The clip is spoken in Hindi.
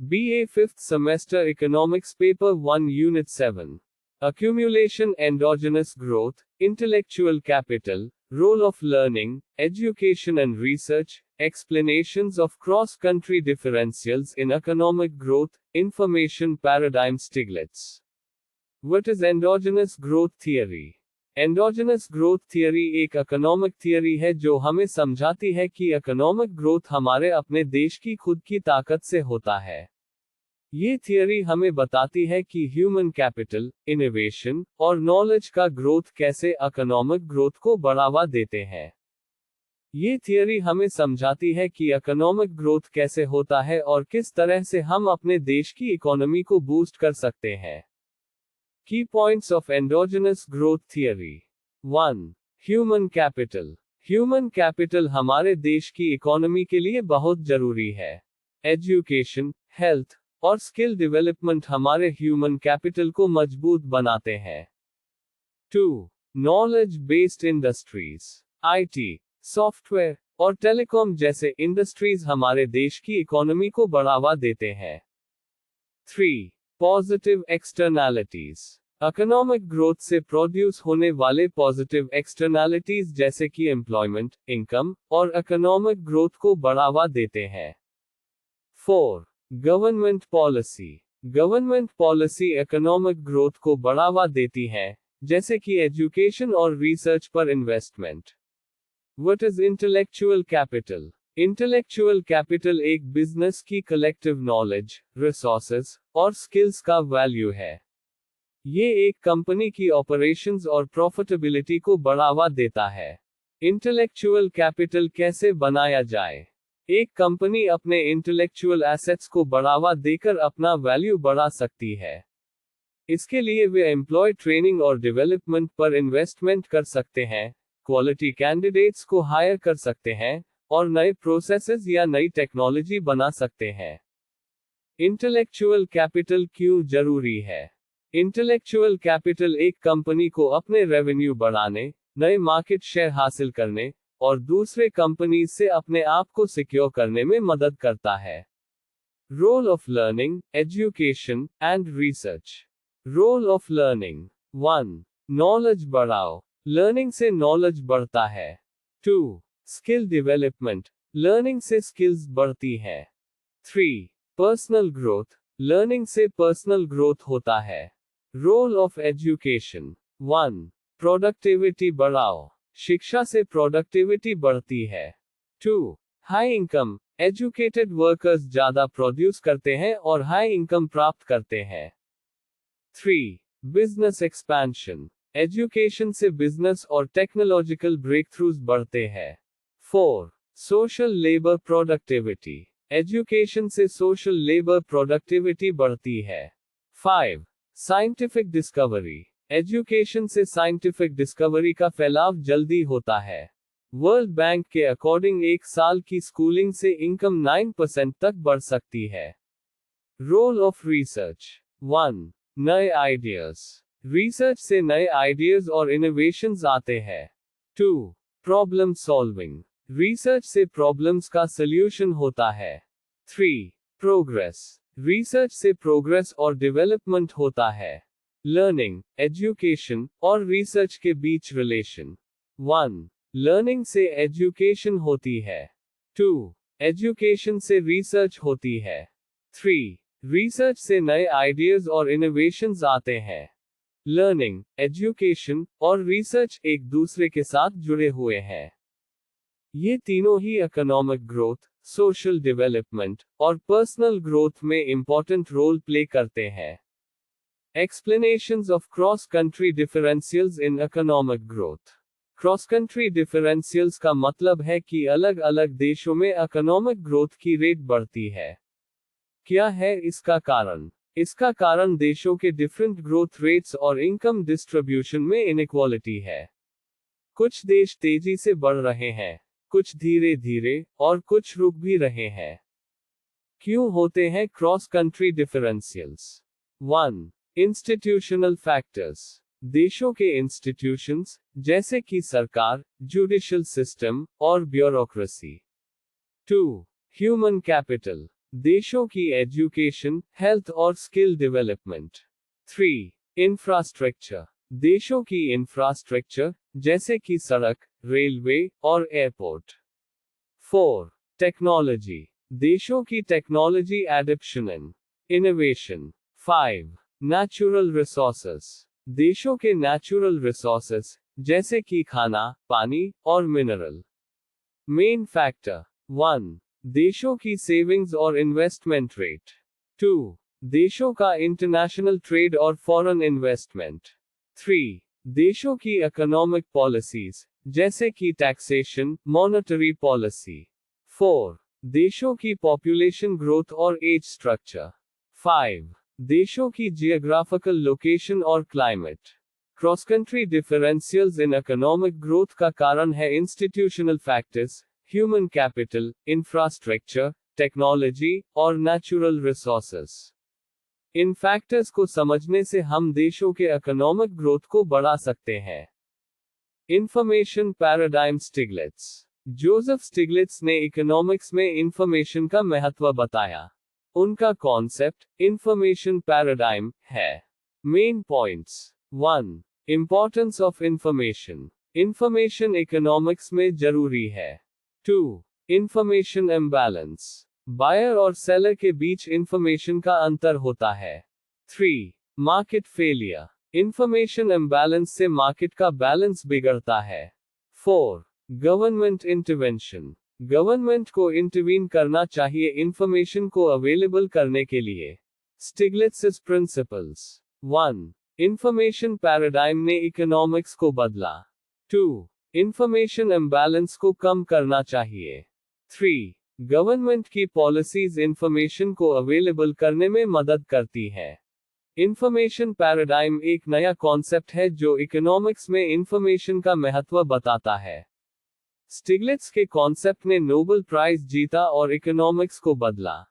BA 5th Semester Economics Paper 1 Unit 7. Accumulation, Endogenous Growth, Intellectual Capital, Role of Learning, Education and Research, Explanations of Cross-Country Differentials in Economic Growth, Information Paradigm Stiglitz. What is Endogenous Growth Theory? Endogenous growth theory एक इकोनॉमिक थियरी है जो हमें समझाती है कि इकोनॉमिक ग्रोथ हमारे अपने देश की खुद की ताकत से होता है। ये थियरी हमें बताती है कि ह्यूमन कैपिटल, इनोवेशन और नॉलेज का ग्रोथ कैसे इकोनॉमिक ग्रोथ को बढ़ावा देते हैं। ये थियरी हमें समझाती है कि इकोनॉमिक ग्रोथ कैसे होता है और किस तरह से हम अपने देश की इकोनॉमी को बूस्ट कर सकते हैं। Key points of endogenous growth theory. 1. Human capital. Human capital हमारे देश की इकोनॉमी के लिए बहुत जरूरी है। एजुकेशन, हेल्थ और स्किल डेवलपमेंट हमारे ह्यूमन कैपिटल को मजबूत बनाते हैं। 2. Knowledge based industries. IT, software और टेलीकॉम जैसे इंडस्ट्रीज हमारे देश की इकोनॉमी को बढ़ावा देते हैं। 3. Positive externalities. इकोनॉमिक ग्रोथ से प्रोड्यूस होने वाले पॉजिटिव एक्सटर्नैलिटीज जैसे कि एम्प्लॉयमेंट, इनकम और इकोनॉमिक ग्रोथ को बढ़ावा देते हैं। 4. Government policy. Government policy economic growth को बढ़ावा देती है, जैसे कि एजुकेशन और रिसर्च पर investment. What is intellectual capital? Intellectual capital एक बिजनेस की कलेक्टिव नॉलेज, रिसोर्सेज और स्किल्स का वैल्यू है। ये एक कंपनी की ऑपरेशंस और प्रॉफिटेबिलिटी को बढ़ावा देता है। इंटेलेक्चुअल कैपिटल कैसे बनाया जाए? एक कंपनी अपने इंटेलेक्चुअल एसेट्स को बढ़ावा देकर अपना वैल्यू बढ़ा सकती है। इसके लिए वे एम्प्लॉय ट्रेनिंग और डेवलपमेंट पर इन्वेस्टमेंट कर सकते हैं, क्वालिटी कैंडिडेट्स को हायर कर सकते हैं और नए प्रोसेसेस या नई टेक्नोलॉजी बना सकते हैं। इंटेलेक्चुअल कैपिटल क्यों जरूरी है? इंटेलेक्चुअल कैपिटल एक कंपनी को अपने रेवेन्यू बढ़ाने, नए मार्केट शेयर हासिल करने और दूसरे कंपनीज से अपने आप को सिक्योर करने में मदद करता है। Role of learning, education and research. Role of learning. 1. Knowledge बढ़ाओ। लर्निंग से नॉलेज बढ़ता है। 2. Skill development. लर्निंग से स्किल्स बढ़ती है। 3. Personal growth. लर्निंग से पर्सनल ग्रोथ होता है। Role of education. 1. प्रोडक्टिविटी बढ़ाओ। शिक्षा से प्रोडक्टिविटी बढ़ती है। 2. High income. एजुकेटेड वर्कर्स ज्यादा प्रोड्यूस करते हैं और हाई इनकम प्राप्त करते हैं। 3. Business expansion. एजुकेशन से बिजनेस और टेक्नोलॉजिकल ब्रेकथ्रूज बढ़ते हैं। 4. Social labour productivity. एजुकेशन से सोशल लेबर प्रोडक्टिविटी बढ़ती है। 5. Scientific discovery. एजुकेशन से साइंटिफिक डिस्कवरी का फैलाव जल्दी होता है। वर्ल्ड बैंक के अकॉर्डिंग एक साल की स्कूलिंग से इनकम 9% तक बढ़ सकती है। Role of research. 1. नए आइडियाज। रिसर्च से नए आइडियाज और इनोवेशंस आते हैं। 2. Problem solving. रिसर्च से प्रॉब्लम्स का सॉल्यूशन होता है। 3. प्रोग्रेस। रिसर्च से प्रोग्रेस और डेवलपमेंट होता है। लर्निंग, एजुकेशन और रिसर्च के बीच रिलेशन। 1. लर्निंग से एजुकेशन होती है। 2. एजुकेशन से रिसर्च होती है। 3. रिसर्च से नए आइडियाज और इनोवेशंस आते हैं। लर्निंग, एजुकेशन और रिसर्च एक दूसरे के साथ जुड़े हुए हैं। ये तीनों ही इकोनॉमिक ग्रोथ, सोशल डेवलपमेंट और पर्सनल ग्रोथ में इंपॉर्टेंट रोल प्ले करते हैं। Explanations of cross country differentials in economic growth. Cross country differentials का मतलब है कि अलग अलग देशों में इकोनॉमिक ग्रोथ की रेट बढ़ती है। क्या है इसका कारण? इसका कारण देशों के डिफरेंट ग्रोथ रेट्स और इनकम डिस्ट्रीब्यूशन में इनइक्वालिटी है। कुछ देश तेजी से बढ़ रहे हैं, कुछ धीरे धीरे और कुछ रुक भी रहे हैं। क्यों होते हैं cross country differentials? 1. Institutional factors. देशों के इंस्टीट्यूशंस, जैसे कि सरकार, जुडिशियल सिस्टम और ब्यूरोक्रेसी। 2. Human capital. देशों की एजुकेशन, हेल्थ और स्किल डेवलपमेंट। 3. इंफ्रास्ट्रक्चर, देशों की इंफ्रास्ट्रक्चर, जैसे कि सड़क, रेलवे और एयरपोर्ट। 4. टेक्नोलॉजी, देशों की technology adaption and innovation. 5. Natural resources, देशों के नेचुरल रिसोर्सेस, जैसे कि खाना, पानी और मिनरल। Main factor. 1. देशों की सेविंग्स और इन्वेस्टमेंट रेट। 2. देशों का इंटरनेशनल ट्रेड और फॉरेन इन्वेस्टमेंट। 3. देशों की इकोनॉमिक पॉलिसीज, जैसे कि टैक्सेशन, मॉनेटरी पॉलिसी। 4. देशों की पॉपुलेशन ग्रोथ और एज स्ट्रक्चर। 5. देशों की जियोग्राफिकल लोकेशन और climate. Cross country differentials in economic growth का कारण है institutional factors, human capital, infrastructure, technology और नेचुरल रिसोर्सेस। इन फैक्टर्स को समझने से हम देशों के इकोनॉमिक ग्रोथ को बढ़ा सकते हैं। Information paradigm. Stiglitz, Joseph Stiglitz ने इकोनॉमिक्स में इंफॉर्मेशन का महत्व बताया। उनका कॉन्सेप्ट इंफॉर्मेशन पैराडाइम है। Main points. 1. Importance of information, information economics में जरूरी है। 2. इंफॉर्मेशन इम्बैलेंस, बायर और सेलर के बीच इंफॉर्मेशन का अंतर होता है। 3. मार्केट फेलियर, इंफॉर्मेशन इम्बैलेंस से मार्केट का बैलेंस बिगड़ता है। 4. गवर्नमेंट इंटरवेंशन, गवर्नमेंट को इंटरवीन करना चाहिए इंफॉर्मेशन को अवेलेबल करने के लिए। स्टिग्लिट्स प्रिंसिपल्स। 1. इंफॉर्मेशन पैराडाइम ने इकोनॉमिक्स को बदला। 2. इंफॉर्मेशन इम्बैलेंस को कम करना चाहिए। 3. गवर्नमेंट की पॉलिसीज इंफॉर्मेशन को अवेलेबल करने में मदद करती है। इंफॉर्मेशन पैराडाइम एक नया कॉन्सेप्ट है जो इकोनॉमिक्स में इंफॉर्मेशन का महत्व बताता है। स्टिग्लिट्स के कॉन्सेप्ट ने नोबेल प्राइज जीता और इकोनॉमिक्स को बदला।